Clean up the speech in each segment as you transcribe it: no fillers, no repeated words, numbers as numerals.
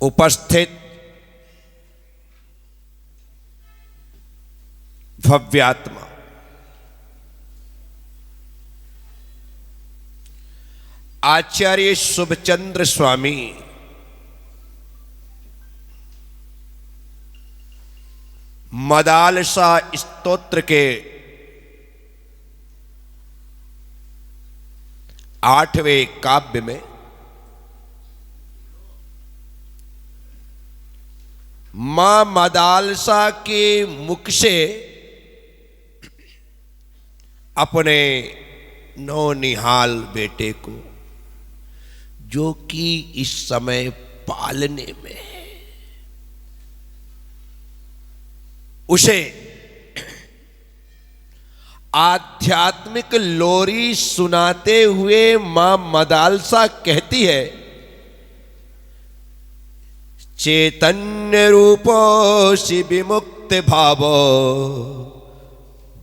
उपस्थित भव्यात्मा आचार्य शुभचंद्र स्वामी मदालसा स्तोत्र के 8वें काव्य में मां मदालसा के मुख से अपने नौनिहाल बेटे को, जो कि इस समय पालने में है, उसे आध्यात्मिक लोरी सुनाते हुए मां मदालसा कहती है, चैतन्य रूपो सि विमुक्त भावो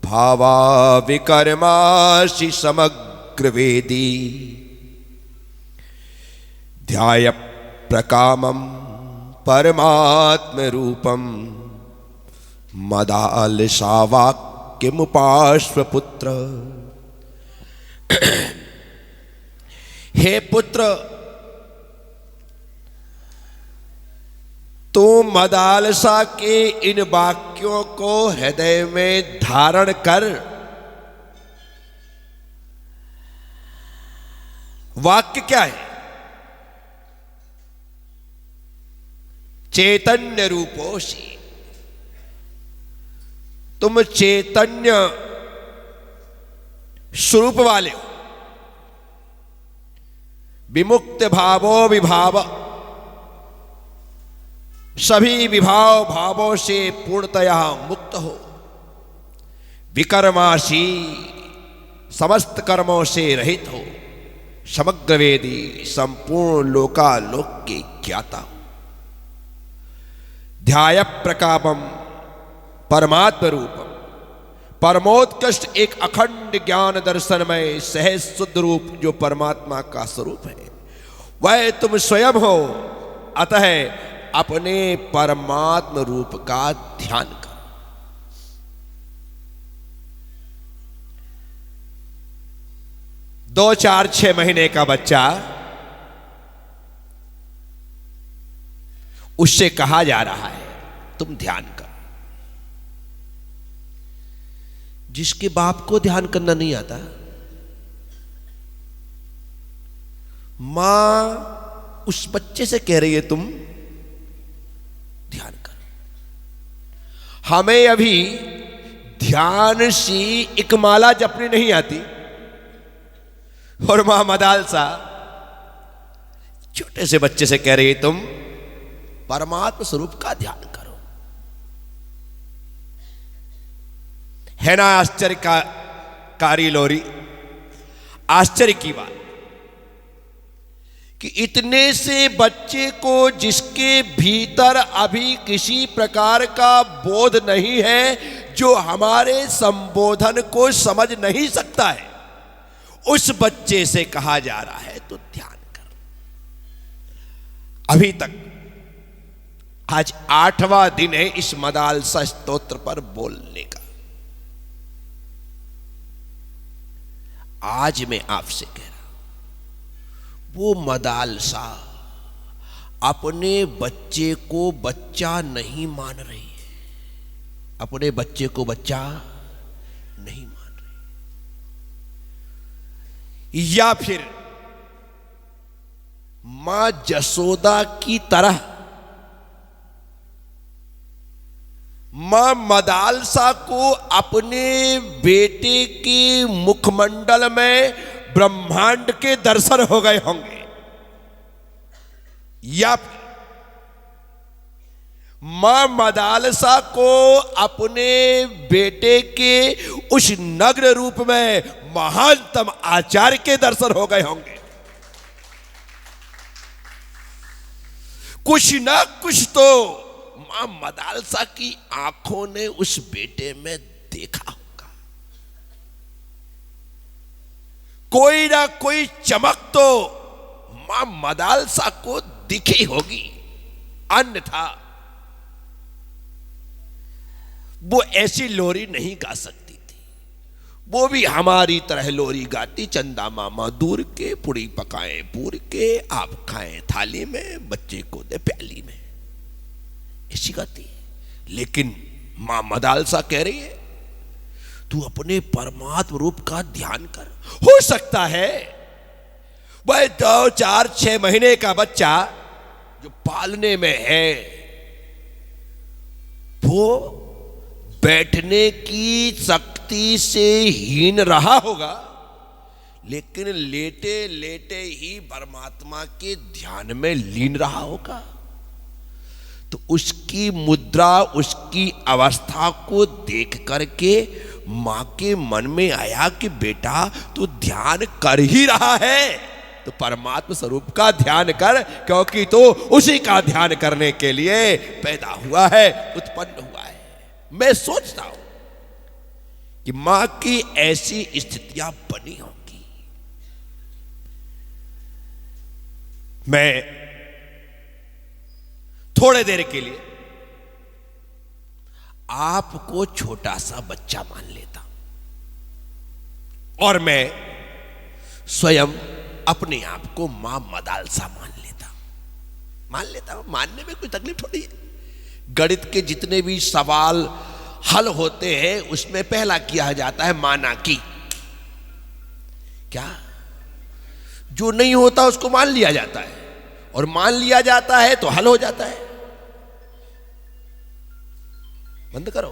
भावा विकर्मासि समग्र वेदी ध्याय प्रकामं परमात्म रूपम मदालसा वाक्यमुपाश्वपुत्र। हे पुत्र, तो मदालसा के इन वाक्यों को हृदय में धारण कर। वाक्य क्या है? चैतन्य रूपोषि, तुम चैतन्य स्वरूप वाले हो। विमुक्त भावो विभाव, सभी विभाव भावों से पूर्णतया मुक्त हो। विकर्मासी, समस्त कर्मों से रहित हो। समग्र वेदी, संपूर्ण लोकालोक के ज्ञाता हो। ध्याय प्रकामम परमात्म रूपम, परमोत्कृष्ट एक अखंड ज्ञान दर्शनमय सहज शुद्ध रूप जो परमात्मा का स्वरूप है, वह तुम स्वयं हो। अतः अपने परमात्म रूप का ध्यान करो। 2, 4, 6 महीने का बच्चा, उससे कहा जा रहा है तुम ध्यान करो। जिसके बाप को ध्यान करना नहीं आता, मां उस बच्चे से कह रही है तुम ध्यान करो। हमें अभी ध्यान सी एक माला जपनी नहीं आती, और मां मदालसा छोटे से बच्चे से कह रही है तुम परमात्मा स्वरूप का ध्यान करो। है ना आश्चर्य का कारी लोरी? आश्चर्य की बात कि इतने से बच्चे को, जिसके भीतर अभी किसी प्रकार का बोध नहीं है, जो हमारे संबोधन को समझ नहीं सकता है, उस बच्चे से कहा जा रहा है तो ध्यान कर। अभी तक आज 8वां दिन है इस मदालसा स्तोत्र पर बोलने का। आज मैं आपसे कह रहा हूं, वो मदालसा अपने बच्चे को बच्चा नहीं मान रही है। अपने बच्चे को बच्चा नहीं मान रही, या फिर मां जसोदा की तरह मां मदालसा को अपने बेटे के मुखमंडल में ब्रह्मांड के दर्शन हो गए होंगे, या मां मदालसा को अपने बेटे के उस नग्न रूप में महानतम आचार्य के दर्शन हो गए होंगे। कुछ ना कुछ तो मां मदालसा की आंखों ने उस बेटे में देखा होगा। कोई ना कोई चमक तो मां मदालसा को दिखी होगी। अन्न था, वो ऐसी लोरी नहीं गा सकती थी। वो भी हमारी तरह लोरी गाती, चंदा मामा दूर के, पुड़ी पकाएं पूर के, आप खाएं थाली में, बच्चे को दे प्याली में, ऐसी गाती। लेकिन मां मदालसा कह रही है तू अपने परमात्म रूप का ध्यान कर। हो सकता है वह 2, 4, 6 महीने का बच्चा जो पालने में है वो बैठने की शक्ति से हीन रहा होगा, लेकिन लेटे लेटे ही परमात्मा के ध्यान में लीन रहा होगा। तो उसकी मुद्रा, उसकी अवस्था को देख करके मां के मन में आया कि बेटा तू ध्यान कर ही रहा है तो परमात्मा स्वरूप का ध्यान कर, क्योंकि तो उसी का ध्यान करने के लिए पैदा हुआ है, उत्पन्न हुआ है। मैं सोचता हूं कि मां की ऐसी स्थितियां बनी होंगी। मैं थोड़े देर के लिए आपको छोटा सा बच्चा मान लेता और मैं स्वयं अपने आप को मां मदालसा मान लेता हूं। मानने में कोई तकलीफ थोड़ी है। गणित के जितने भी सवाल हल होते हैं उसमें पहला किया जाता है माना की। क्या जो नहीं होता उसको मान लिया जाता है, और मान लिया जाता है तो हल हो जाता है। बंद करो।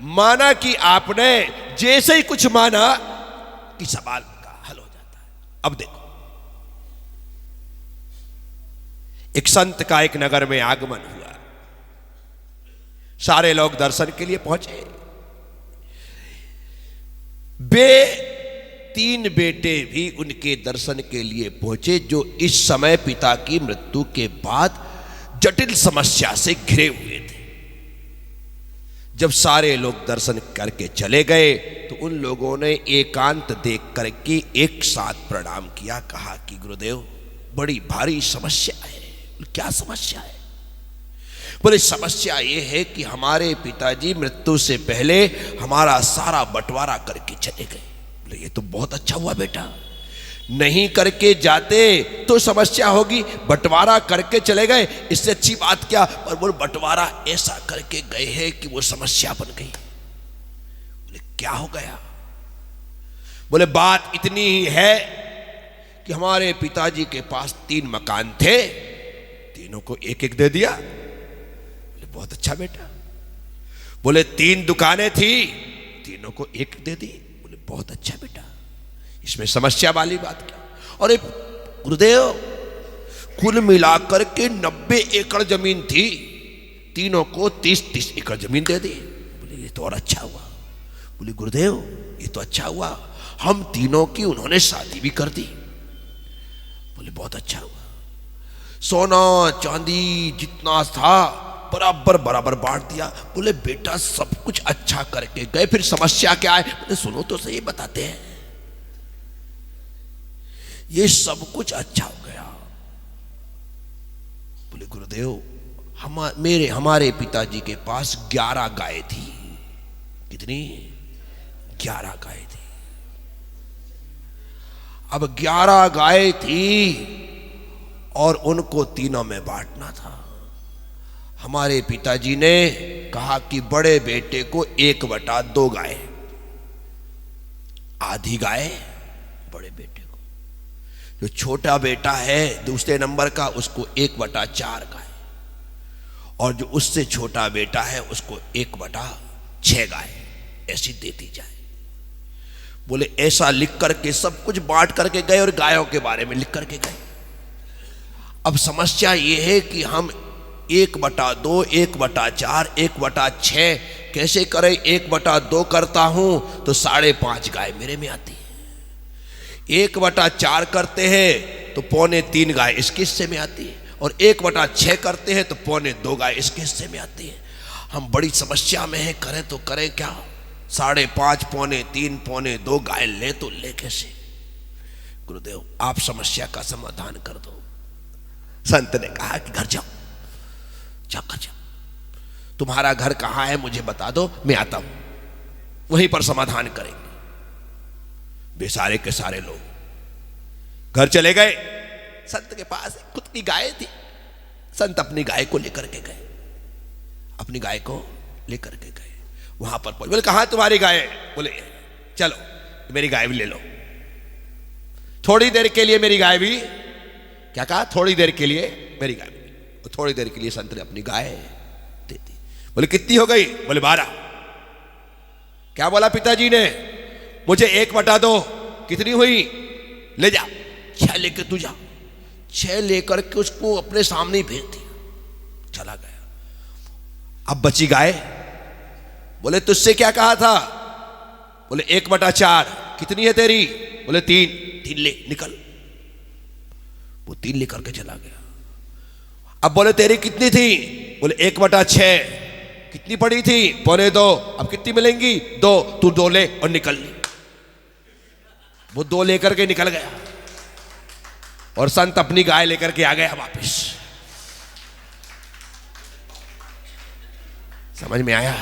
माना कि आपने जैसे ही कुछ माना कि सवाल का हल हो जाता है। अब देखो, एक संत का एक नगर में आगमन हुआ, सारे लोग दर्शन के लिए पहुंचे। 3 बेटे भी उनके दर्शन के लिए पहुंचे, जो इस समय पिता की मृत्यु के बाद जटिल समस्या से घिरे हुए थे। जब सारे लोग दर्शन करके चले गए तो उन लोगों ने एकांत देख करके एक साथ प्रणाम किया, कहा कि गुरुदेव बड़ी भारी समस्या है। क्या समस्या है? बोले समस्या यह है कि हमारे पिताजी मृत्यु से पहले हमारा सारा बंटवारा करके चले गए। बोले ये तो बहुत अच्छा हुआ बेटा, नहीं करके जाते तो समस्या होगी, बंटवारा करके चले गए, इससे अच्छी बात क्या। पर वो बंटवारा ऐसा करके गए हैं कि वो समस्या बन गई। बोले क्या हो गया? बोले बात इतनी ही है कि हमारे पिताजी के पास 3 मकान थे, तीनों को एक एक दे दिया। बोले बहुत अच्छा बेटा। बोले 3 दुकानें थी, तीनों को एक दे दी। बोले बहुत अच्छा बेटा, इसमें समस्या वाली बात क्या? और गुरुदेव कुल मिलाकर के 90 एकड़ जमीन थी, तीनों को 30-30 एकड़ जमीन दे दी। बोले ये तो और अच्छा हुआ। बोले गुरुदेव ये तो अच्छा हुआ, हम तीनों की उन्होंने शादी भी कर दी। बोले बहुत अच्छा हुआ, सोना चांदी जितना था बराबर बराबर बांट दिया। बोले बेटा सब कुछ अच्छा करके गए, फिर समस्या क्या है? बोले सुनो तो सही बताते हैं। ये सब कुछ अच्छा हो गया। बोले गुरुदेव हमारे पिताजी के पास 11 गाय थी। कितनी? 11 गाय थी। अब 11 गाय थी और उनको तीनों में बांटना था। हमारे पिताजी ने कहा कि बड़े बेटे को 1/2 गाय, आधी गाय बड़े बेटे को, जो छोटा बेटा है दूसरे नंबर का उसको 1/4 गाय, और जो उससे छोटा बेटा है उसको 1/6 गाय, ऐसी देती जाए। बोले ऐसा लिख करके सब कुछ बांट करके गए और गायों के बारे में लिख करके गए। अब समस्या ये है कि हम 1/2, 1/4, 1/6 कैसे करें? 1/2 करता हूं तो 5.5 गाय मेरे में आती है। 1/4 करते हैं तो 3.25 गाय इसके हिस्से में आती है, और 1/6 करते हैं तो 2.25 गाय इसके हिस्से में आती है। हम बड़ी समस्या में हैं, करें तो करें क्या? 5.5, 3.25, 2 गाय ले तो ले कैसे? गुरुदेव आप समस्या का समाधान कर दो। संत ने कहा कि घर जाओ, जाकर जाओ, तुम्हारा घर कहाँ है मुझे बता दो, मैं आता हूं, वहीं पर समाधान करेंगे। बेसारे के सारे लोग घर चले गए। संत के पास खुद की गाय थी। संत अपनी गाय को लेकर के गए, अपनी गाय को लेकर के गए। वहां पर बोले कहां तुम्हारी गाय? बोले चलो मेरी गाय भी ले लो, थोड़ी देर के लिए मेरी गाय भी। क्या कहा? थोड़ी देर के लिए मेरी गाय भी। थोड़ी देर के लिए संत ने अपनी गाय दे दी। बोले कितनी हो गई? बोले 12। क्या बोला पिताजी ने? मुझे 1 बटा 2। कितनी हुई? ले जा, 6 लेकर तू जा। 6 लेकर के उसको अपने सामने भेज दिया, चला गया। अब बची गाय। बोले तुझसे क्या कहा था? बोले 1 बटा 4। कितनी है तेरी? बोले 3। 3 ले, निकल। वो 3 लेकर के चला गया। अब बोले तेरी कितनी थी? बोले 1 बटा 6। कितनी पड़ी थी? 1.25। अब कितनी मिलेंगी? 2। तू 2 ले और निकल ली। वो 2 लेकर के निकल गया और संत अपनी गाय लेकर के आ गया वापस। समझ में आया?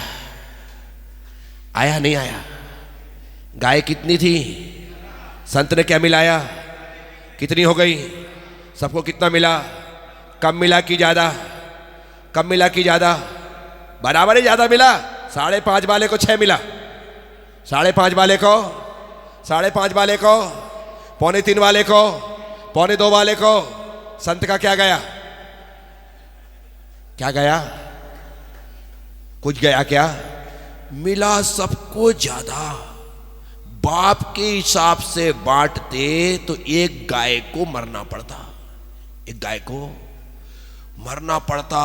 आया नहीं आया? गाय कितनी थी? संत ने क्या मिलाया? कितनी हो गई? सबको कितना मिला? कम मिला कि ज्यादा? कम मिला कि ज्यादा? बराबर ही ज्यादा मिला। 5.5 वाले को 6 मिला, 5.5 वाले को, 5.5 वाले को, 3.25 वाले को, 2.25 वाले को। संत का क्या गया? क्या गया? कुछ गया क्या? मिला सबको ज्यादा। बाप के हिसाब से बांटते तो एक गाय को मरना पड़ता, एक गाय को मरना पड़ता।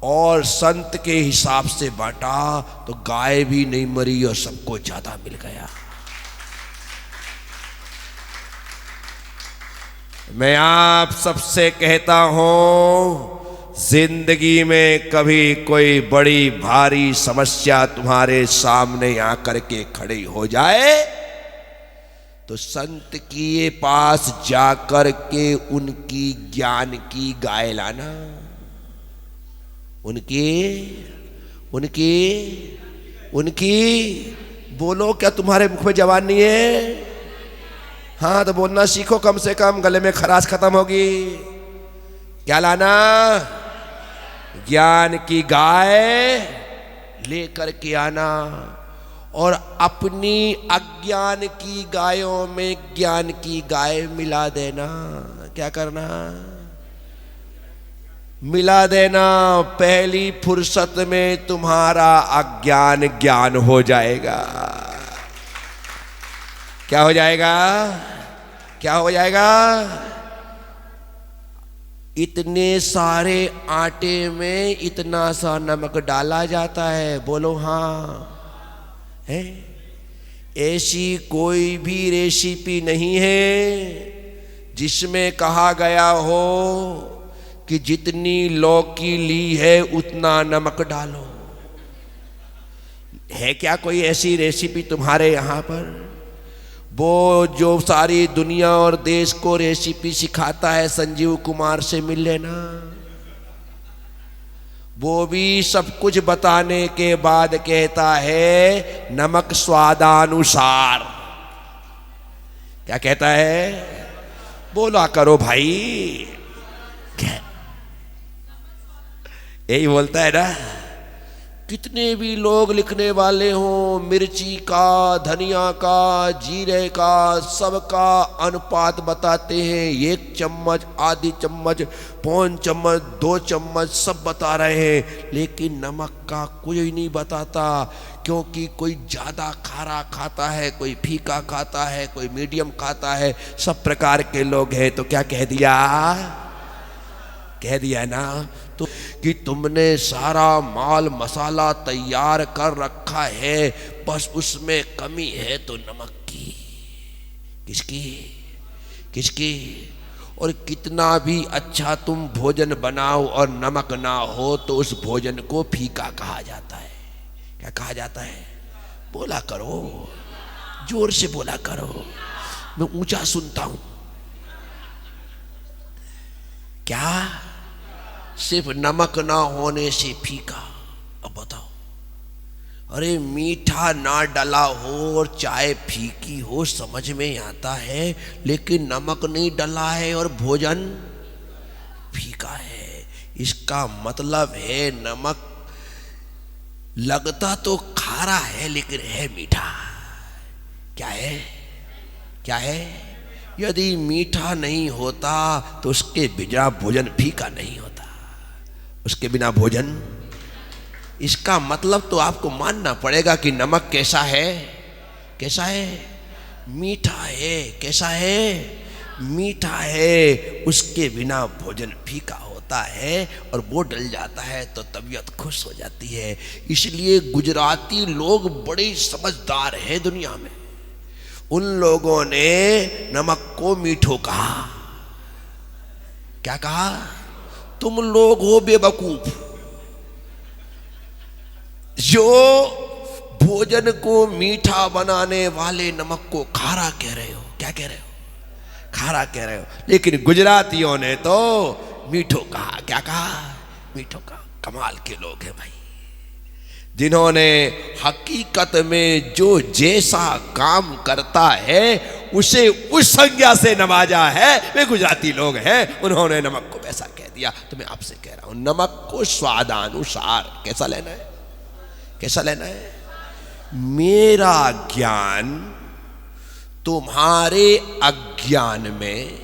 और संत के हिसाब से बांटा तो गाय भी नहीं मरी और सबको ज्यादा मिल गया। मैं आप सबसे कहता हूं, जिंदगी में कभी कोई बड़ी भारी समस्या तुम्हारे सामने आकर के खड़ी हो जाए तो संत के पास जाकर के उनकी ज्ञान की गाय लाना। उनकी बोलो, क्या तुम्हारे मुख में जवान नहीं है? हाँ तो बोलना सीखो, कम से कम गले में खराश खत्म होगी। क्या लाना? ज्ञान की गाय लेकर के आना और अपनी अज्ञान की गायों में ज्ञान की गाय मिला देना। क्या करना? मिला देना। पहली फुर्सत में तुम्हारा अज्ञान ज्ञान हो जाएगा। क्या हो जाएगा? क्या हो जाएगा? इतने सारे आटे में इतना सा नमक डाला जाता है। बोलो हाँ है? ऐसी कोई भी रेसिपी नहीं है जिसमें कहा गया हो कि जितनी लौकी ली है उतना नमक डालो। है क्या कोई ऐसी रेसिपी तुम्हारे यहाँ पर? वो जो सारी दुनिया और देश को रेसिपी सिखाता है, संजीव कुमार से मिल लेना। वो भी सब कुछ बताने के बाद कहता है नमक स्वादानुसार। क्या कहता है? बोला करो भाई। यही बोलता है ना। कितने भी लोग लिखने वाले हों, मिर्ची का, धनिया का, जीरे का, सबका अनुपात बताते हैं। 1 चम्मच, आधी चम्मच, 1.25 चम्मच, 2 चम्मच, सब बता रहे हैं। लेकिन नमक का कोई नहीं बताता, क्योंकि कोई ज़्यादा खारा खाता है, कोई फीका खाता है, कोई मीडियम खाता है। सब प्रकार के लोग हैं। तो क्या कह दिया? कह दिया ना तो कि तुमने सारा माल मसाला तैयार कर रखा है, बस उसमें कमी है तो नमक की। किसकी? किसकी? और कितना भी अच्छा तुम भोजन बनाओ और नमक ना हो तो उस भोजन को फीका कहा जाता है। क्या कहा जाता है? बोला करो, जोर से बोला करो। मैं ऊंचा सुनता हूं। क्या? सिर्फ नमक ना होने से फीका। अब बताओ, अरे मीठा ना डला हो और चाय फीकी हो समझ में आता है, लेकिन नमक नहीं डला है और भोजन फीका है। इसका मतलब है नमक लगता तो खारा है लेकिन है मीठा। क्या है? क्या है? यदि मीठा नहीं होता तो उसके बिना भोजन फीका नहीं होता, उसके बिना भोजन। इसका मतलब तो आपको मानना पड़ेगा कि नमक कैसा है? कैसा है? मीठा है। कैसा है? मीठा है। उसके बिना भोजन फीका होता है और वो डल जाता है तो तबीयत खुश हो जाती है। इसलिए गुजराती लोग बड़े समझदार हैं दुनिया में। उन लोगों ने नमक को मीठो कहा। क्या कहा? तुम लोग हो बेवकूफ जो भोजन को मीठा बनाने वाले नमक को खारा कह रहे हो। क्या कह रहे हो? खारा कह रहे हो। लेकिन गुजरातियों ने तो मीठो कहा। क्या कहा? मीठो कहा। कमाल के लोग हैं भाई, जिन्होंने हकीकत में जो जैसा काम करता है उसे उस संज्ञा से नवाजा है, वे गुजराती लोग हैं। उन्होंने नमक को वैसा कह दिया। तो मैं आपसे कह रहा हूं, नमक को स्वादानुसार कैसा लेना है? कैसा लेना है? मेरा ज्ञान तुम्हारे अज्ञान में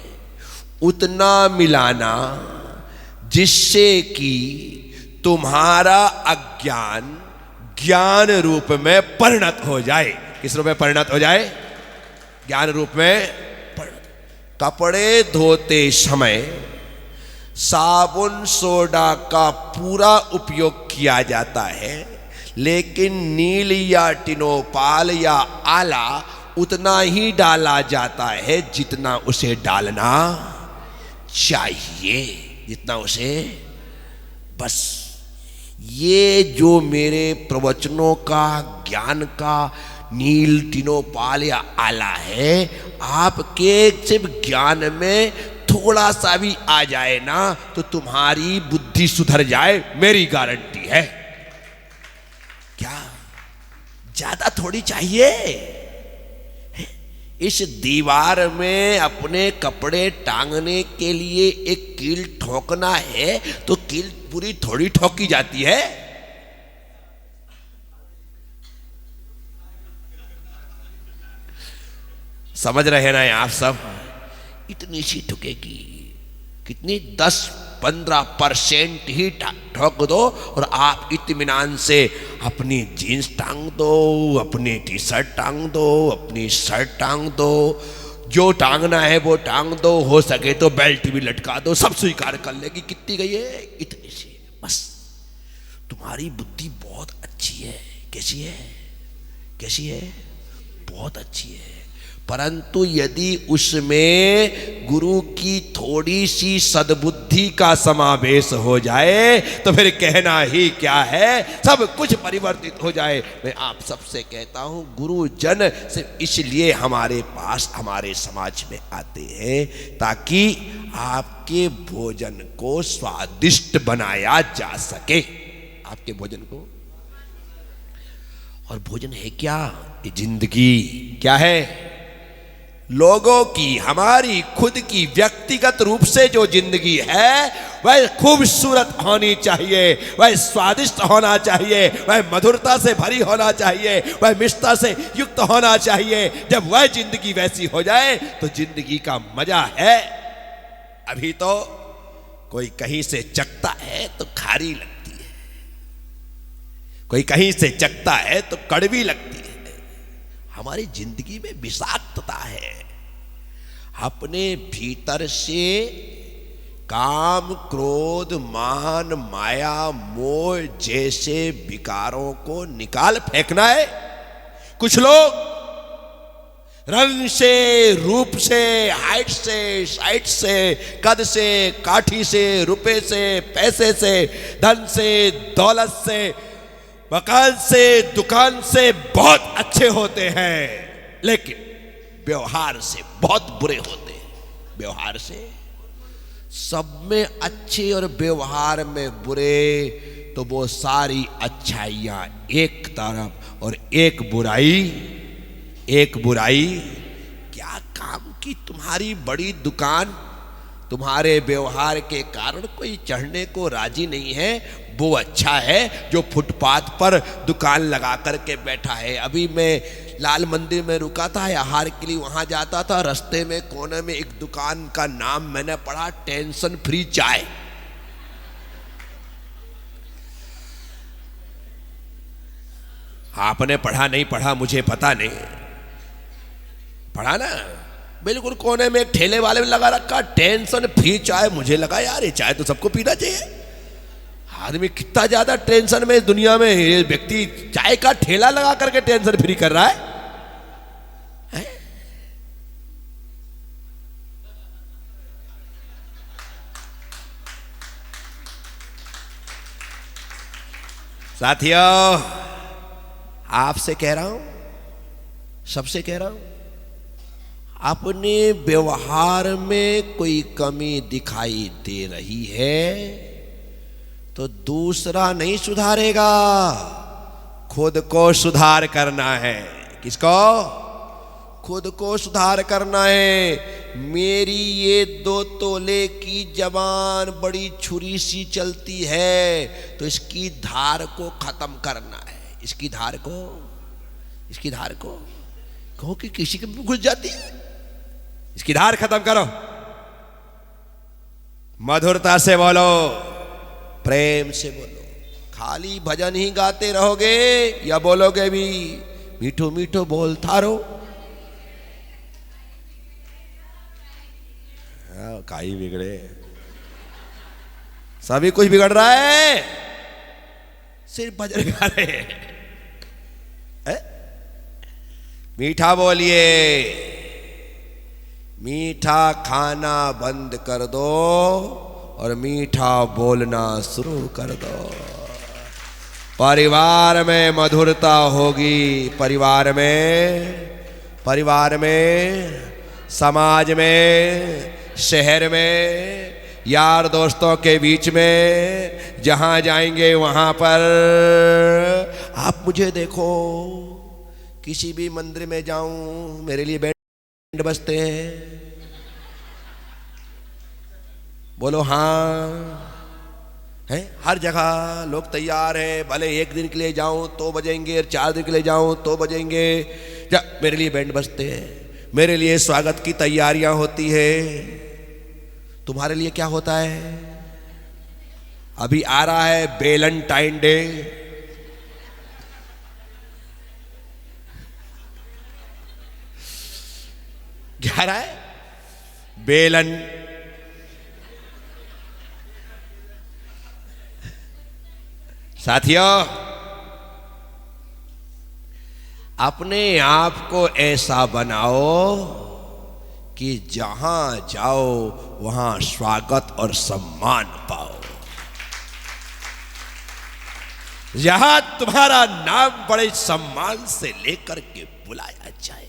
उतना मिलाना जिससे कि तुम्हारा अज्ञान ज्ञान रूप में परिणत हो जाए। किस रूप में परिणत हो जाए? ज्ञान रूप में परिणत। कपड़े धोते समय साबुन सोडा का पूरा उपयोग किया जाता है, लेकिन नील या टिनोपाल या आला उतना ही डाला जाता है जितना उसे डालना चाहिए, जितना उसे। बस ये जो मेरे प्रवचनों का ज्ञान का नील टिनोपाल या आला है, आपके सिर्फ ज्ञान में थोड़ा सा भी आ जाए ना तो तुम्हारी बुद्धि सुधर जाए, मेरी गारंटी है। क्या ज्यादा थोड़ी चाहिए? इस दीवार में अपने कपड़े टांगने के लिए एक कील ठोकना है तो कील पूरी थोड़ी ठोकी जाती है। समझ रहे ना आप सब? इतनी सी ठुकेगी। कितनी? 10-15% ही ठोक दो और आप इत्मीनान से अपनी जीन्स टांग दो, अपनी टी शर्ट टांग दो, अपनी शर्ट टांग दो, जो टांगना है वो टांग दो, हो सके तो बेल्ट भी लटका दो, सब स्वीकार कर लेगी। कितनी गई है? इतनी सी। बस तुम्हारी बुद्धि बहुत अच्छी है। कैसी है? कैसी है? बहुत अच्छी है। परंतु यदि उसमें गुरु की थोड़ी सी सद्बुद्धि का समावेश हो जाए तो फिर कहना ही क्या है, सब कुछ परिवर्तित हो जाए। मैं आप सबसे कहता हूं, गुरुजन सिर्फ इसलिए हमारे पास, हमारे समाज में आते हैं ताकि आपके भोजन को स्वादिष्ट बनाया जा सके। आपके भोजन को। और भोजन है क्या? ये जिंदगी। क्या है? लोगों की, हमारी खुद की व्यक्तिगत रूप से जो जिंदगी है वह खूबसूरत होनी चाहिए, वह स्वादिष्ट होना चाहिए, वह मधुरता से भरी होना चाहिए, वह मिष्टता से युक्त होना चाहिए। जब वह जिंदगी वैसी हो जाए तो जिंदगी का मजा है। अभी तो कोई कहीं से चखता है तो खारी लगती है, कोई कहीं से चखता है तो कड़वी लगती है। हमारी जिंदगी में विषाक्तता है। अपने भीतर से काम, क्रोध, मान, माया, मोह जैसे विकारों को निकाल फेंकना है। कुछ लोग रंग से, रूप से, हाइट से, साइट से, कद से, काठी से, रुपए से, पैसे से, धन से, दौलत से, मकान से, दुकान से बहुत अच्छे होते हैं, लेकिन व्यवहार से बहुत बुरे होते हैं। व्यवहार से सब में अच्छे और व्यवहार में बुरे, तो वो सारी अच्छाइयां एक तरफ और एक बुराई। क्या काम की तुम्हारी बड़ी दुकान, तुम्हारे व्यवहार के कारण कोई चढ़ने को राजी नहीं है। वो अच्छा है जो फुटपाथ पर दुकान लगा करके बैठा है। अभी मैं लाल मंदिर में रुका था, आहार के लिए वहां जाता था, रास्ते में कोने में एक दुकान का नाम मैंने पढ़ा, टेंशन फ्री चाय। आपने पढ़ा नहीं पढ़ा मुझे पता नहीं, पढ़ा ना, बिल्कुल कोने में एक ठेले वाले में लगा रखा टेंशन फ्री चाय। मुझे लगा यार ये चाय तो सबको पीना चाहिए। आदमी कितना ज्यादा टेंशन में इस दुनिया में, ये व्यक्ति चाय का ठेला लगा करके टेंशन फ्री कर रहा है? साथियों, आपसे कह रहा हूं, सबसे कह रहा हूं, अपने व्यवहार में कोई कमी दिखाई दे रही है तो दूसरा नहीं सुधारेगा, खुद को सुधार करना है। किसको? खुद को सुधार करना है। मेरी ये 2 तोले की जबान बड़ी छुरी सी चलती है, तो इसकी धार को खत्म करना है। इसकी धार को कहो कि किसी के भी घुस जाती है, इसकी धार खत्म करो। मधुरता से बोलो, प्रेम से बोलो। खाली भजन ही गाते रहोगे या बोलोगे भी? मीठो मीठो बोलता रहो। काई बिगड़े, सभी कुछ बिगड़ रहा है, सिर्फ भजन गा रहे हैं। मीठा बोलिए, मीठा खाना बंद कर दो और मीठा बोलना शुरू कर दो। परिवार में मधुरता होगी, परिवार में, समाज में, शहर में, यार दोस्तों के बीच में, जहां जाएंगे वहां पर। आप मुझे देखो, किसी भी मंदिर में जाऊं, मेरे लिए बैंड बजते हैं। बोलो हाँ, है? हर जगह लोग तैयार हैं, भले 1 दिन के लिए जाऊं तो बजेंगे, 4 दिन के लिए जाऊं तो बजेंगे। मेरे लिए बैंड बजते हैं, मेरे लिए स्वागत की तैयारियां होती है। तुम्हारे लिए क्या होता है? अभी आ रहा है वैलेंटाइन डे। क्या रहा है? साथियों, अपने आप को ऐसा बनाओ कि जहां जाओ वहां स्वागत और सम्मान पाओ। जहां तुम्हारा नाम बड़े सम्मान से लेकर के बुलाया जाए।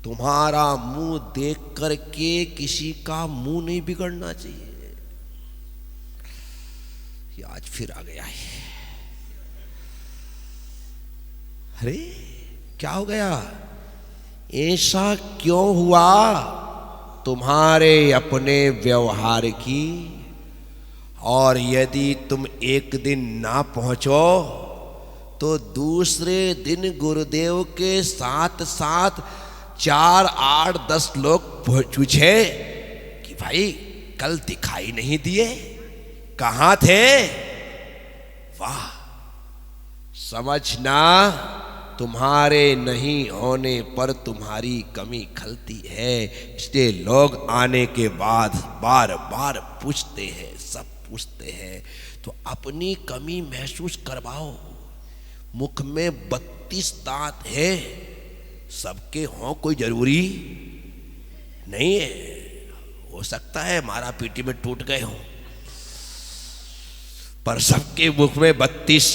तुम्हारा मुंह देख करके किसी का मुंह नहीं बिगड़ना चाहिए। ये आज फिर आ गया है। अरे क्या हो गया? ऐसा क्यों हुआ? तुम्हारे अपने व्यवहार की। और यदि तुम एक दिन ना पहुंचो तो दूसरे दिन गुरुदेव के साथ साथ 4, 8, 10 लोग पूछे कि भाई कल दिखाई नहीं दिए, कहां थे? वाह, समझना, तुम्हारे नहीं होने पर तुम्हारी कमी खलती है। इसलिए लोग आने के बाद बार बार पूछते हैं, सब पूछते हैं। तो अपनी कमी महसूस करवाओ। मुख में 32 दांत है, सबके हों कोई जरूरी नहीं है। हो सकता है मारा पीटी में टूट गए हों, पर सबके मुख में 32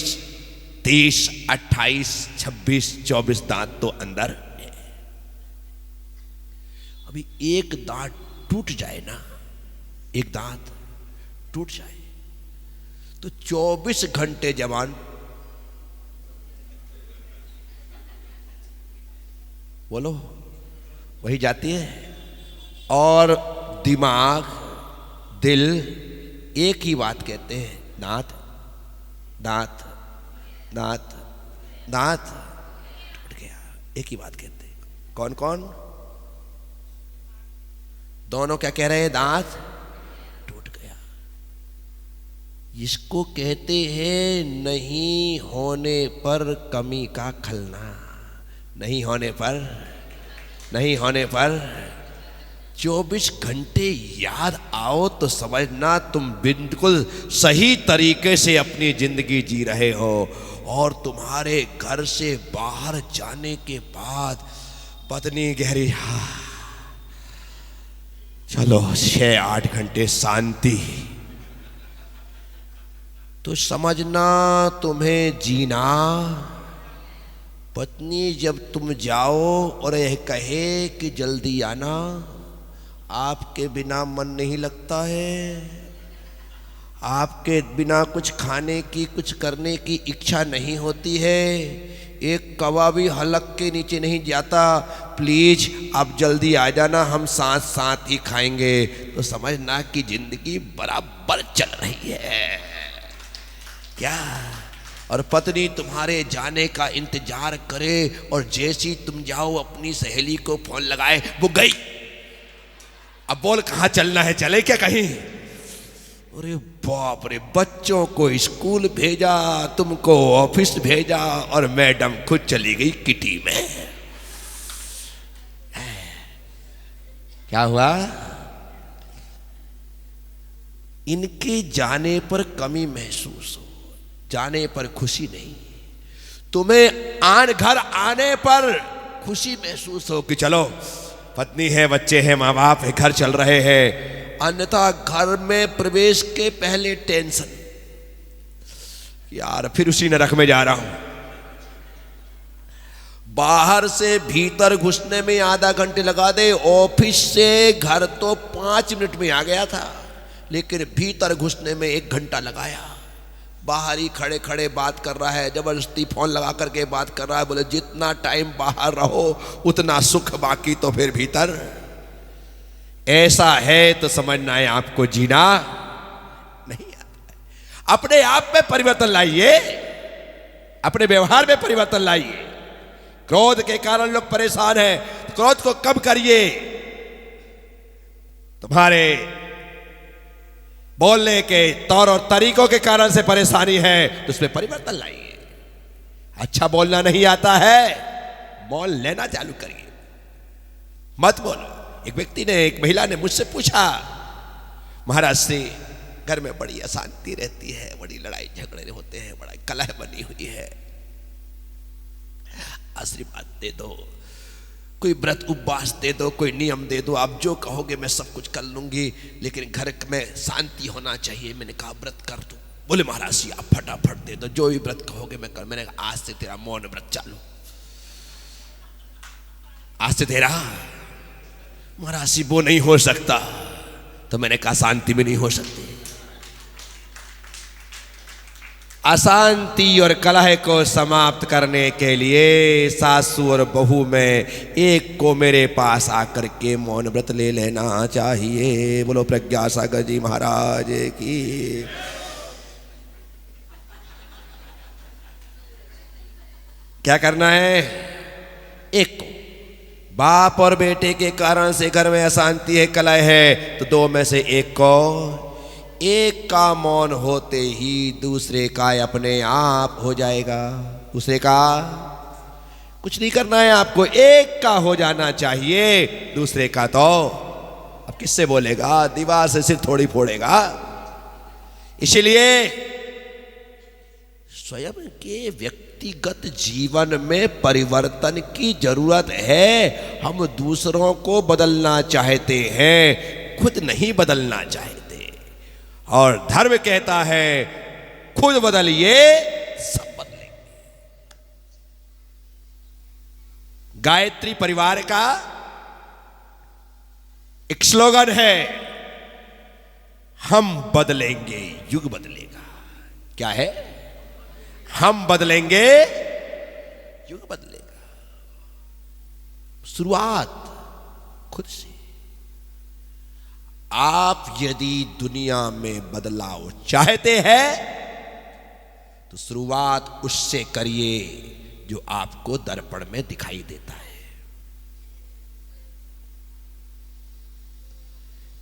30, 28, 26, 24 दांत तो अंदर है। अभी एक दांत टूट जाए ना, एक दांत टूट जाए तो 24 घंटे जवान बोलो वही जाती है। और दिमाग दिल एक ही बात कहते हैं, दांत दांत दांत दांत टूट गया, एक ही बात कहते हैं। कौन कौन? दोनों क्या कह रहे हैं? दांत टूट गया। इसको कहते हैं नहीं होने पर कमी का खलना। नहीं होने पर, नहीं होने पर 24 घंटे याद आओ तो समझना तुम बिल्कुल सही तरीके से अपनी जिंदगी जी रहे हो। और तुम्हारे घर से बाहर जाने के बाद पत्नी गहरी चलो 6-8 घंटे शांति, तो समझना तुम्हें जीना। पत्नी जब तुम जाओ और यह कहे कि जल्दी आना, आपके बिना मन नहीं लगता है, आपके बिना कुछ खाने की कुछ करने की इच्छा नहीं होती है, एक कौवा भी हलक के नीचे नहीं जाता, प्लीज आप जल्दी आ जाना, हम साथ साथ ही खाएंगे, तो समझना कि जिंदगी बराबर चल रही है क्या। और पत्नी तुम्हारे जाने का इंतजार करे और जैसी तुम जाओ अपनी सहेली को फोन लगाए, वो गई, अब बोल कहां चलना है, चले क्या कहीं? अरे बाप रे, बच्चों को स्कूल भेजा, तुमको ऑफिस भेजा और मैडम खुद चली गई किटी में। क्या हुआ? इनके जाने पर कमी महसूस हो, जाने पर खुशी नहीं। तुम्हें घर आने पर खुशी महसूस हो कि चलो पत्नी है, बच्चे हैं, माँ बाप है, घर चल रहे हैं। अन्यथा घर में प्रवेश के पहले टेंशन, यार फिर उसी नरक में जा रहा हूं। बाहर से भीतर घुसने में आधा घंटे लगा दे, ऑफिस से घर तो 5 मिनट में आ गया था, लेकिन भीतर घुसने में 1 घंटा लगाया। बाहर ही खड़े खड़े बात कर रहा है, जबरदस्ती फोन लगा करके बात कर रहा है। बोले जितना टाइम बाहर रहो उतना सुख, बाकी तो फिर भीतर। ऐसा है तो समझना है आपको जीना नहीं आता है। अपने आप में परिवर्तन लाइए, अपने व्यवहार में परिवर्तन लाइए। क्रोध के कारण लोग परेशान हैं, क्रोध को कम करिए। तुम्हारे बोलने के तौर और तरीकों के कारण से परेशानी है तो उसमें परिवर्तन लाइए। अच्छा बोलना नहीं आता है, बोल लेना चालू करिए, मत बोलो। एक व्यक्ति ने, एक महिला ने मुझसे पूछा, महाराज से घर में बड़ी अशांति रहती है, बड़ी लड़ाई झगड़े होते हैं, बड़ा कलह बनी हुई है, आशीर्वाद दे दो, कोई व्रत उपवास दे दो, कोई नियम दे दो, आप जो कहोगे मैं सब कुछ कर लूंगी, लेकिन घर में शांति होना चाहिए। मैंने कहा व्रत कर दो। बोले महाराज जी आप फटाफट दे दो, जो भी व्रत कहोगे मैं कर। मैंने कहा आज से तेरा मौन व्रत चालू, आज से तेरा। महाराज जी वो नहीं हो सकता, तो मैंने कहा शांति भी नहीं हो सकती। अशांति और कलह को समाप्त करने के लिए सासू और बहू में एक को मेरे पास आकर के मौन व्रत ले लेना चाहिए। बोलो प्रज्ञा सागर जी महाराज की। क्या करना है? एक को, बाप और बेटे के कारण से घर में अशांति है, कलह है, तो 2 में से एक को, एक का मौन होते ही दूसरे का अपने आप हो जाएगा। दूसरे का कुछ नहीं करना है आपको, एक का हो जाना चाहिए, दूसरे का तो अब किससे बोलेगा, दीवार से सिर थोड़ी फोड़ेगा। इसलिए स्वयं के व्यक्तिगत जीवन में परिवर्तन की जरूरत है। हम दूसरों को बदलना चाहते हैं, खुद नहीं बदलना चाहते। और धर्म कहता है खुद बदलिए सब बदलेंगे। गायत्री परिवार का एक स्लोगन है, हम बदलेंगे युग बदलेगा। क्या है? हम बदलेंगे युग बदलेगा। शुरुआत खुद से। आप यदि दुनिया में बदलाव चाहते हैं तो शुरुआत उससे करिए जो आपको दर्पण में दिखाई देता है।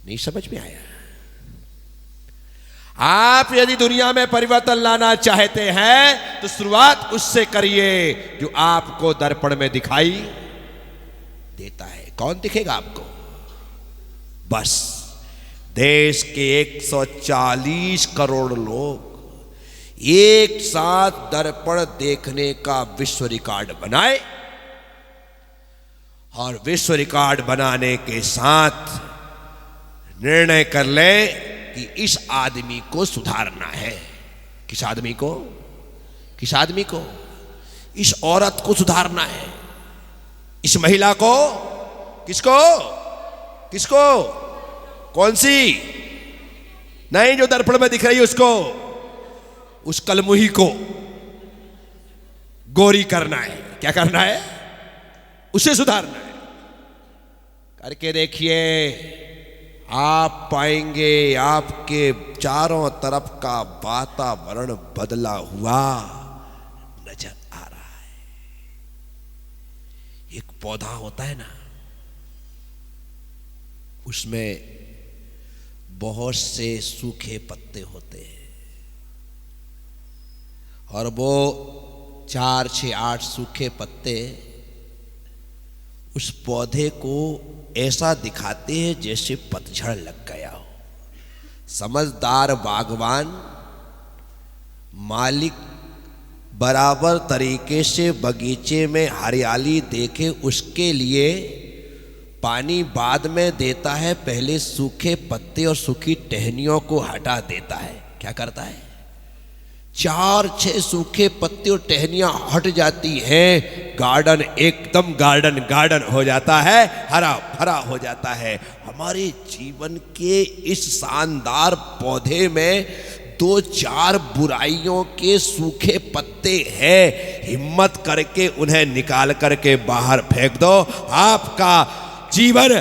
नहीं समझ में आया? आप यदि दुनिया में परिवर्तन लाना चाहते हैं तो शुरुआत उससे करिए जो आपको दर्पण में दिखाई देता है। कौन दिखेगा आपको? बस देश के 140 करोड़ लोग एक साथ दर्पण देखने का विश्व रिकॉर्ड बनाए और विश्व रिकॉर्ड बनाने के साथ निर्णय कर ले कि इस आदमी को सुधारना है। किस आदमी को? किस आदमी को? इस औरत को सुधारना है। इस महिला को? किसको? किसको? कौन सी? नहीं, जो दर्पण में दिख रही है उसको। उस कलमुही को गोरी करना है। क्या करना है? उसे सुधारना है। करके देखिए, आप पाएंगे आपके चारों तरफ का वातावरण बदला हुआ नजर आ रहा है। एक पौधा होता है ना, उसमें बहुत से सूखे पत्ते होते हैं और वो 4, 6, 8 सूखे पत्ते उस पौधे को ऐसा दिखाते हैं जैसे पतझड़ लग गया हो। समझदार बागवान मालिक बराबर तरीके से बगीचे में हरियाली देखे उसके लिए पानी बाद में देता है, पहले सूखे पत्ते और सूखी टहनियों को हटा देता है। क्या करता है? 4-6 सूखे पत्ते और टहनियां हट जाती हैं, गार्डन एकदम गार्डन हो जाता है, हरा भरा हो जाता है। हमारे जीवन के इस शानदार पौधे में 2-4 बुराइयों के सूखे पत्ते हैं। हिम्मत करके उन्हें निकाल करके बाहर फेंक दो, आपका जीवन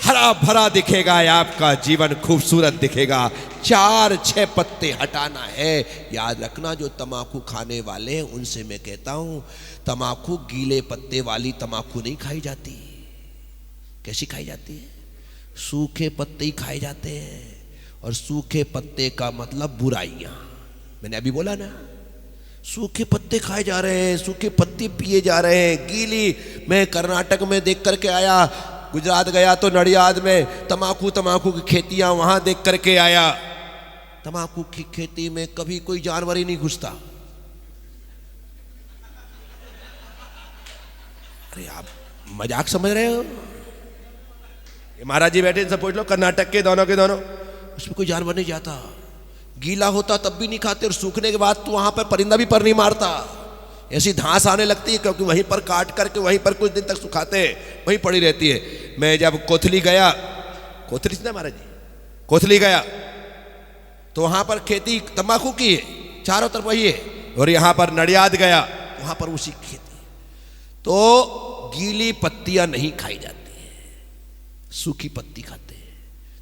हरा भरा दिखेगा, आपका जीवन खूबसूरत दिखेगा। 4-6 पत्ते हटाना है। याद रखना, जो तम्बाकू खाने वाले हैं उनसे मैं कहता हूं, तम्बाकू गीले पत्ते वाली तम्बाकू नहीं खाई जाती। कैसी खाई जाती है? सूखे पत्ते ही खाए जाते हैं। और सूखे पत्ते का मतलब बुराइयां। मैंने अभी बोला ना, सूखे पत्ते खाए जा रहे हैं, सूखे पत्ते पिए जा रहे हैं। गीली, मैं कर्नाटक में देख करके आया, गुजरात गया तो नडियाद में तम्बाकू की खेतियां वहां देख करके आया। तम्बाकू की खेती में कभी कोई जानवर ही नहीं घुसता। अरे आप मजाक समझ रहे हो? ये महाराज जी बैठे, इनसे पूछ लो, कर्नाटक के दोनों, उसमें कोई जानवर नहीं जाता। गीला होता तब भी नहीं खाते और सूखने के बाद तो वहां पर परिंदा भी पर नहीं मारता। ऐसी घास आने लगती है क्योंकि वहीं पर काट करके वहीं पर कुछ दिन तक सुखाते हैं, वहीं पड़ी रहती है। मैं जब कोथली गया, कोथली ना महाराज जी, कोथली गया तो वहां पर खेती तंबाकू की है, चारों तरफ वही है। और यहां पर नडियाद गया, वहां पर उसी खेती। तो गीली पत्तियां नहीं खाई जाती है, सूखी पत्ती खाते हैं।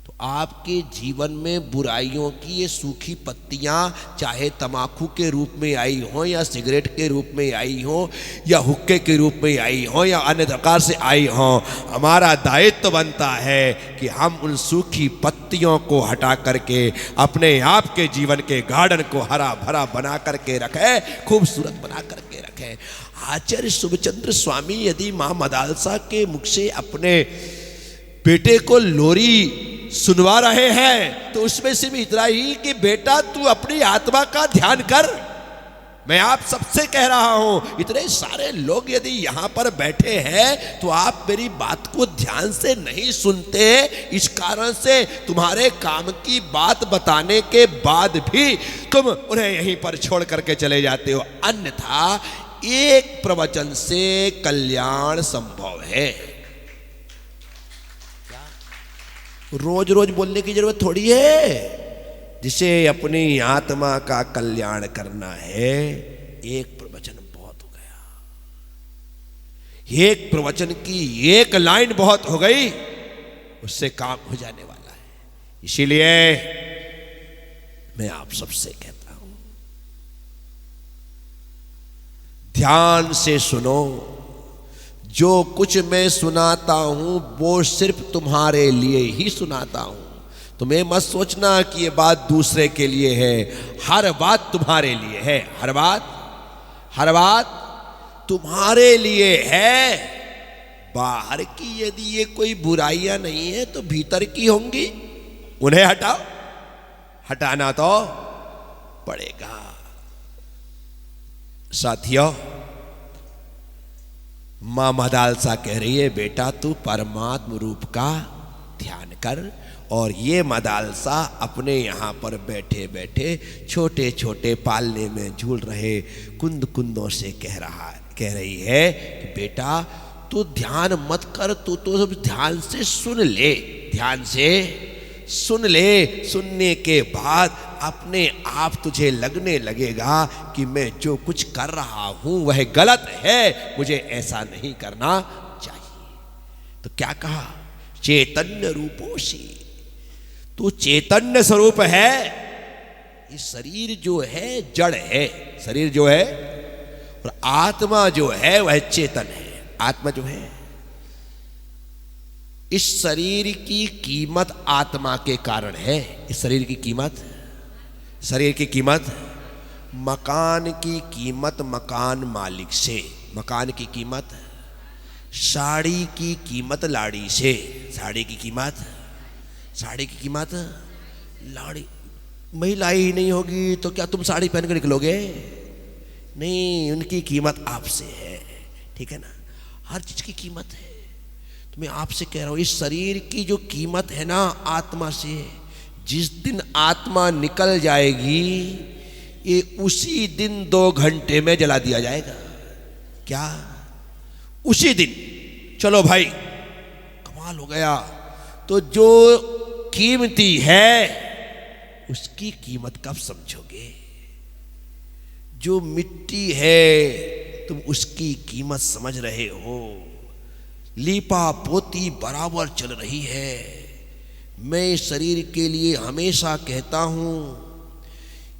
तो आपके जीवन में बुराइयों की ये सूखी पत्तियां, चाहे तम्बाकू के रूप में आई हो या सिगरेट के रूप में आई हो या हुक्के के रूप में आई हो या अन्य प्रकार से आई हो, हमारा दायित्व बनता है कि हम उन सूखी पत्तियों को हटा करके अपने आप के जीवन के गार्डन को हरा भरा बना करके रखें, खूबसूरत बना करके रखें। आचार्य शुभचंद्र स्वामी यदि मां मदालसा के मुख से अपने बेटे को लोरी सुनवा रहे हैं तो उसमें सिर्फ इतना ही कि बेटा तू अपनी आत्मा का ध्यान कर। मैं आप सबसे कह रहा हूं, इतने सारे लोग यदि यहां पर बैठे हैं तो आप मेरी बात को ध्यान से नहीं सुनते। इस कारण से तुम्हारे काम की बात बताने के बाद भी तुम उन्हें यहीं पर छोड़ करके चले जाते हो। अन्यथा एक प्रवचन से कल्याण संभव है। रोज रोज बोलने की जरूरत थोड़ी है। जिसे अपनी आत्मा का कल्याण करना है, एक प्रवचन बहुत हो गया। एक प्रवचन की एक लाइन बहुत हो गई, उससे काम हो जाने वाला है। इसीलिए मैं आप सबसे कहता हूं, ध्यान से सुनो। जो कुछ मैं सुनाता हूं वो सिर्फ तुम्हारे लिए ही सुनाता हूं। तुम्हें मत सोचना कि ये बात दूसरे के लिए है। हर बात तुम्हारे लिए है। हर बात तुम्हारे लिए है। बाहर की यदि ये कोई बुराइयां नहीं है तो भीतर की होंगी। उन्हें हटाओ, हटाना तो पड़ेगा। साथियों, मां मदालसा कह रही है, बेटा तू परमात्म रूप का ध्यान कर। और ये मदालसा अपने यहाँ पर बैठे बैठे छोटे छोटे पालने में झूल रहे कुंद कुंदों से कह रही है कि बेटा तू ध्यान मत कर, तू तो सब ध्यान से सुन ले। ध्यान से सुन ले। सुनने के बाद अपने आप तुझे लगने लगेगा कि मैं जो कुछ कर रहा हूं वह गलत है, मुझे ऐसा नहीं करना चाहिए। तो क्या कहा? चैतन्य रूपोषि, तू चैतन्य स्वरूप है। ये शरीर जो है जड़ है, शरीर जो है, और आत्मा जो है वह चेतन है। आत्मा जो है, इस शरीर की कीमत आत्मा के कारण है। इस शरीर की कीमत मकान की कीमत मकान मालिक से, मकान की कीमत साड़ी की कीमत लाड़ी से, साड़ी की कीमत लाड़ी। महिला ही नहीं होगी तो क्या तुम साड़ी पहन कर निकलोगे? नहीं, उनकी कीमत आपसे है। ठीक है ना? हर चीज की कीमत है। तो मैं आपसे कह रहा हूं, इस शरीर की जो कीमत है ना आत्मा से, जिस दिन आत्मा निकल जाएगी ये उसी दिन 2 घंटे में जला दिया जाएगा। क्या? उसी दिन। चलो भाई, कमाल हो गया। तो जो कीमती है उसकी कीमत कब समझोगे? जो मिट्टी है तुम उसकी कीमत समझ रहे हो। लीपा पोती बराबर चल रही है। मैं शरीर के लिए हमेशा कहता हूं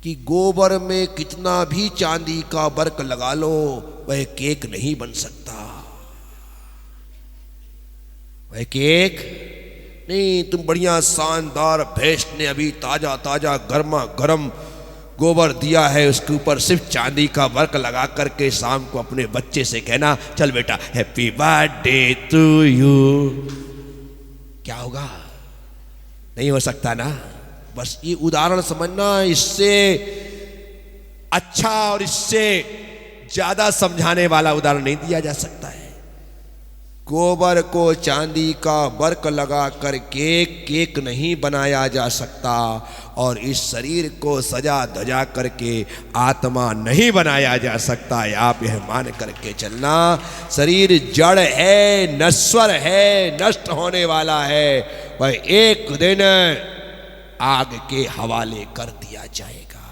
कि गोबर में कितना भी चांदी का वर्क लगा लो वह केक नहीं बन सकता। वह केक नहीं। तुम बढ़िया शानदार भैंस ने अभी ताजा ताजा गर्मा गर्म गोबर दिया है, उसके ऊपर सिर्फ चांदी का वर्क लगा करके शाम को अपने बच्चे से कहना, चल बेटा हैप्पी बर्थडे टू यू। क्या होगा? नहीं हो सकता ना। बस ये उदाहरण समझना, इससे अच्छा और इससे ज्यादा समझाने वाला उदाहरण नहीं दिया जा सकता है। गोबर को चांदी का वर्क लगा कर केक नहीं बनाया जा सकता, और इस शरीर को सजा धजा करके आत्मा नहीं बनाया जा सकता। आप यह मान करके चलना, शरीर जड़ है, नश्वर है, नष्ट होने वाला है। वह एक दिन आग के हवाले कर दिया जाएगा।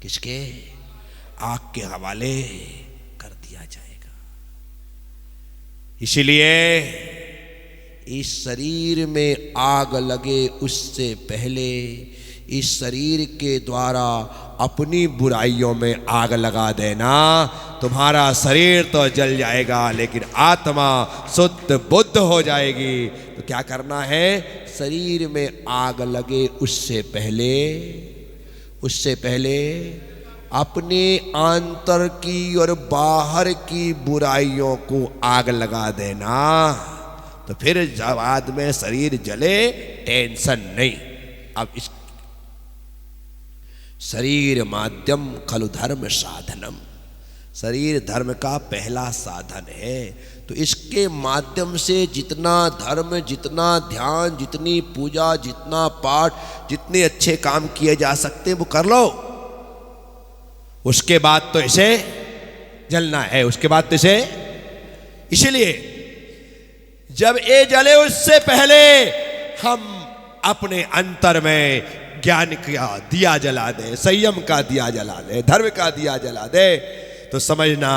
किसके? आग के हवाले कर दिया जाएगा। इसलिए इस शरीर में आग लगे उससे पहले इस शरीर के द्वारा अपनी बुराइयों में आग लगा देना। तुम्हारा शरीर तो जल जाएगा लेकिन आत्मा शुद्ध बुद्ध हो जाएगी। तो क्या करना है? शरीर में आग लगे उससे पहले अपने आंतर की और बाहर की बुराइयों को आग लगा देना। तो फिर जब बाद में शरीर जले टेंशन नहीं। अब इस शरीर माध्यम खलु धर्म साधनम, शरीर धर्म का पहला साधन है। तो इसके माध्यम से जितना धर्म, जितना ध्यान, जितनी पूजा, जितना पाठ, जितने अच्छे काम किए जा सकते वो कर लो। उसके बाद तो इसे जलना है उसके बाद तुझे। इसलिए जब ये जले उससे पहले हम अपने अंतर में ज्ञान का दिया जला दे, संयम का दिया जला दे, धर्म का दिया जला दे, तो समझना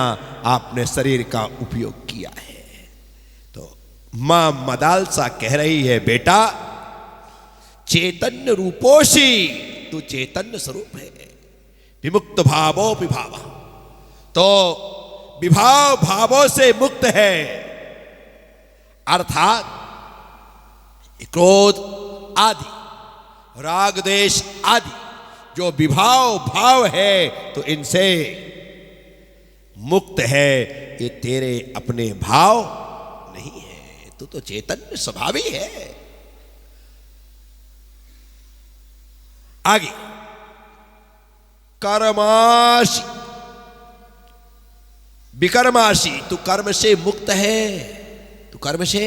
आपने शरीर का उपयोग किया है। तो मां मदालसा कह रही है, बेटा चैतन्य रूपोशी, तू चैतन्य स्वरूप है। विमुक्त भावो विभाव, तो विभाव भावों से मुक्त है, अर्थात क्रोध आदि, राग देश आदि जो विभाव भाव है, तो इनसे मुक्त है। ये तेरे अपने भाव नहीं है, तू तो चैतन्य स्वभावी है। आगे कर्माशी विकर्माशी, तू कर्म से मुक्त है, तू कर्म से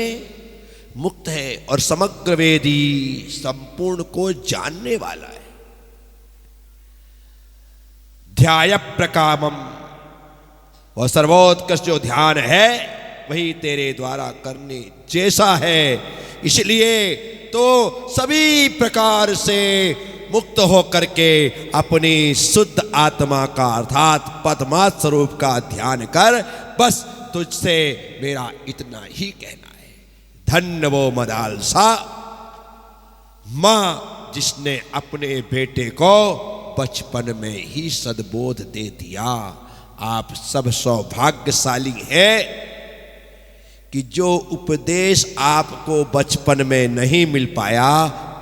मुक्त है और समग्र वेदी, संपूर्ण को जानने वाला है। ध्याय प्रकामम, वह सर्वोत्कृष्ट जो ध्यान है वही तेरे द्वारा करने जैसा है। इसलिए तो सभी प्रकार से मुक्त होकर के अपनी शुद्ध आत्मा का अर्थात पद्मात् स्वरूप का ध्यान कर। बस तुझसे मेरा इतना ही कहना है। धन्य वो मदालसा, मां जिसने अपने बेटे को बचपन में ही सद्बोध दे दिया। आप सब सौभाग्यशाली हैं कि जो उपदेश आपको बचपन में नहीं मिल पाया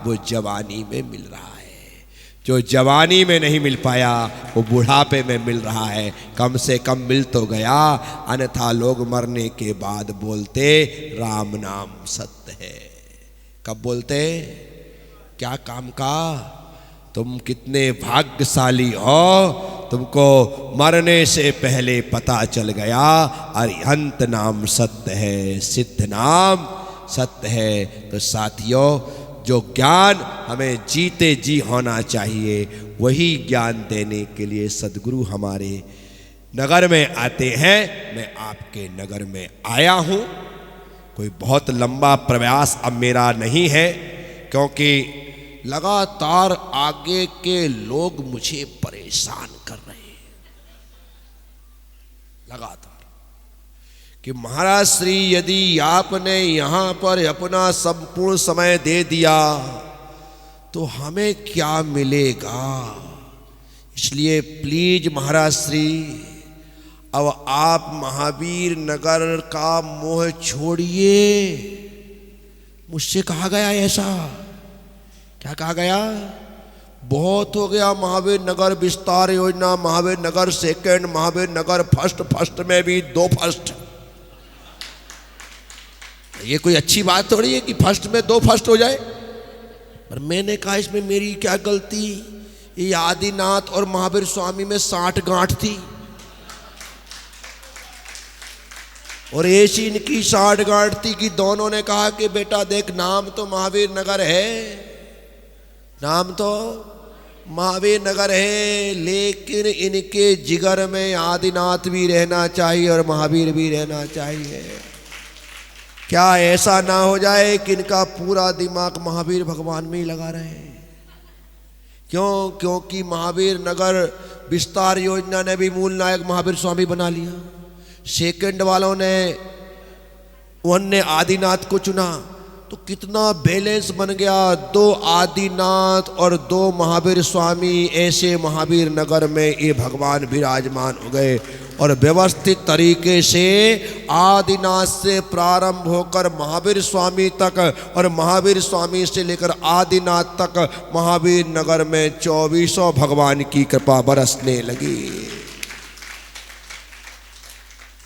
वो जवानी में मिल रहा है। जो जवानी में नहीं मिल पाया वो बुढ़ापे में मिल रहा है। कम से कम मिल तो गया, अन्यथा लोग मरने के बाद बोलते राम नाम सत्य है। कब बोलते? क्या काम का? तुम कितने भाग्यशाली हो, तुमको मरने से पहले पता चल गया अरिहंत नाम सत्य है, सिद्ध नाम सत्य है। तो साथियों, जो ज्ञान हमें जीते जी होना चाहिए वही ज्ञान देने के लिए सद्गुरु हमारे नगर में आते हैं। मैं आपके नगर में आया हूँ। कोई बहुत लंबा प्रयास अब मेरा नहीं है, क्योंकि लगातार आगे के लोग मुझे परेशान कर रहे हैं लगातार कि महाराज श्री यदि आपने यहाँ पर अपना संपूर्ण समय दे दिया तो हमें क्या मिलेगा। इसलिए प्लीज महाराज श्री, अब आप महावीर नगर का मोह छोड़िए। मुझसे कहा गया ऐसा। क्या कहा गया? बहुत हो गया महावीर नगर विस्तार योजना, महावीर नगर सेकंड, महावीर नगर फर्स्ट, फर्स्ट में भी 2 फर्स्ट। ये कोई अच्छी बात थोड़ी है कि फर्स्ट में 2 फर्स्ट हो जाए। पर मैंने कहा इसमें मेरी क्या गलती। ये आदिनाथ और महावीर स्वामी में 60 गांठ थी और ऐसी इनकी 60 गांठ थी कि दोनों ने कहा कि बेटा देख, नाम तो महावीर नगर है, नाम तो महावीर नगर है, लेकिन इनके जिगर में आदिनाथ भी रहना चाहिए और महावीर भी रहना चाहिए। क्या ऐसा ना हो जाए कि इनका पूरा दिमाग महावीर भगवान में ही लगा रहे? क्यों? क्योंकि महावीर नगर विस्तार योजना ने भी मूल नायक महावीर स्वामी बना लिया। सेकंड वालों ने उन्होंने आदिनाथ को चुना, तो कितना बैलेंस बन गया। 2 आदिनाथ और 2 महावीर स्वामी, ऐसे महावीर नगर में ये भगवान विराजमान हो गए। और व्यवस्थित तरीके से आदिनाथ से प्रारंभ होकर महावीर स्वामी तक और महावीर स्वामी से लेकर आदिनाथ तक महावीर नगर में 24 भगवान की कृपा बरसने लगी।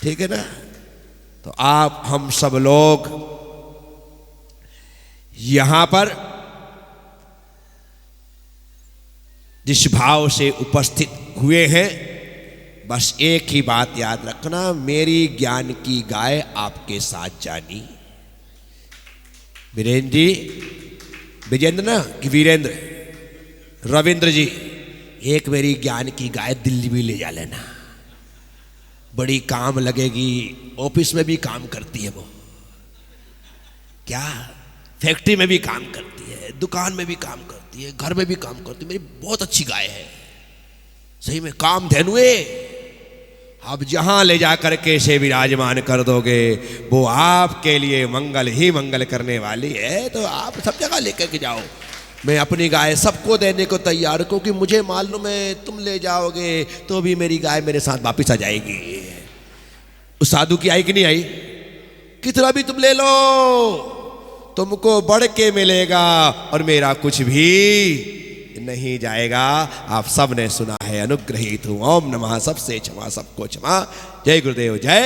ठीक है ना? तो आप हम सब लोग यहां पर जिस भाव से उपस्थित हुए हैं, बस एक ही बात याद रखना, मेरी ज्ञान की गाय आपके साथ जानी। वीरेंद्र जी, विजेंद्र ना कि वीरेंद्र, रविंद्र जी, एक मेरी ज्ञान की गाय दिल्ली भी ले जा लेना। बड़ी काम लगेगी, ऑफिस में भी काम करती है वो, क्या फैक्ट्री में भी काम करती है, दुकान में भी काम करती है, घर में भी काम करती है। मेरी बहुत अच्छी गाय है, सही में काम धेनुए। अब जहां ले जाकर के इसे विराजमान कर दोगे वो आपके लिए मंगल ही मंगल करने वाली है। तो आप सब जगह लेकर के जाओ। मैं अपनी गाय सबको देने को तैयार हूं, क्योंकि मुझे मालूम है तुम ले जाओगे तो भी मेरी गाय मेरे साथ वापिस आ जाएगी। उस साधु की आई कि नहीं आई? कितना भी तुम ले लो तुमको बढ़ के मिलेगा और मेरा कुछ भी नहीं जाएगा। आप सब ने सुना है, अनुग्रहित हूं। ओम नमः, सबसे क्षमा, सबको क्षमा। जय गुरुदेव, जय